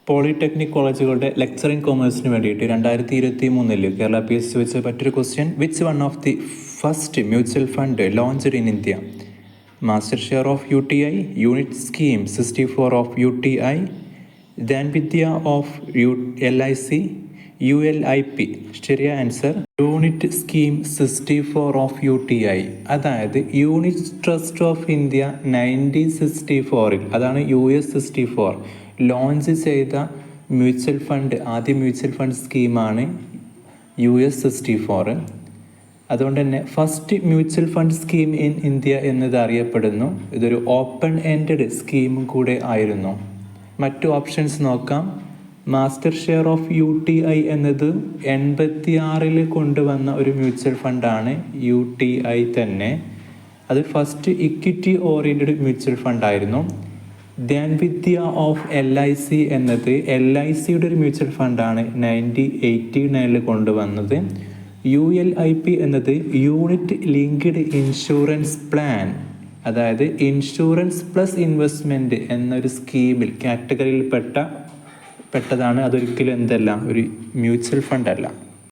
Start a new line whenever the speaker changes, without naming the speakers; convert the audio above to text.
Polytechnic കോളേജുകളുടെ lecturing കൊമേഴ്സിന് വേണ്ടിയിട്ട് 2023 Kerala PSC വെച്ച് മറ്റൊരു question. Which one of the first mutual fund launched in India? Master share of UTI, unit scheme 64 of UTI, Dhanvidya of LIC, ULIP. ശരിയായ answer unit scheme 64 of UTI. അതായത് unit trust of India 1964 അതാണ് US 64 launch ചെയ്ത mutual fund, ആദ്യ mutual fund സ്കീമാണ് US 64. അതുകൊണ്ട് തന്നെ first mutual fund scheme in India എന്നത് അറിയപ്പെടുന്നു. ഇതൊരു ഓപ്പൺ എൻഡഡ് സ്കീമും കൂടെ ആയിരുന്നു. മറ്റു ഓപ്ഷൻസ് നോക്കാം. മാസ്റ്റർ ഷെയർ ഓഫ് UTI എന്നത് 86 കൊണ്ടുവന്ന ഒരു മ്യൂച്വൽ ഫണ്ടാണ് UTI തന്നെ. അത് ഫസ്റ്റ് ഇക്വിറ്റി ഓറിയൻറ്റഡ് മ്യൂച്വൽ ഫണ്ടായിരുന്നു. ധൻവിദ്യ ഓഫ് LIC എന്നത് LICയുടെ ഒരു മ്യൂച്വൽ ഫണ്ടാണ് 1989 കൊണ്ടുവന്നത്. ULIP എന്നത് യൂണിറ്റ് ലിങ്ക്ഡ് ഇൻഷുറൻസ് പ്ലാൻ, അതായത് ഇൻഷുറൻസ് പ്ലസ് ഇൻവെസ്റ്റ്മെൻറ്റ് എന്നൊരു സ്കീമിൽ കാറ്റഗറിയിൽ പെട്ടതാണ്. അതൊരിക്കലും എന്തല്ല, ഒരു മ്യൂച്വൽ ഫണ്ട് അല്ല.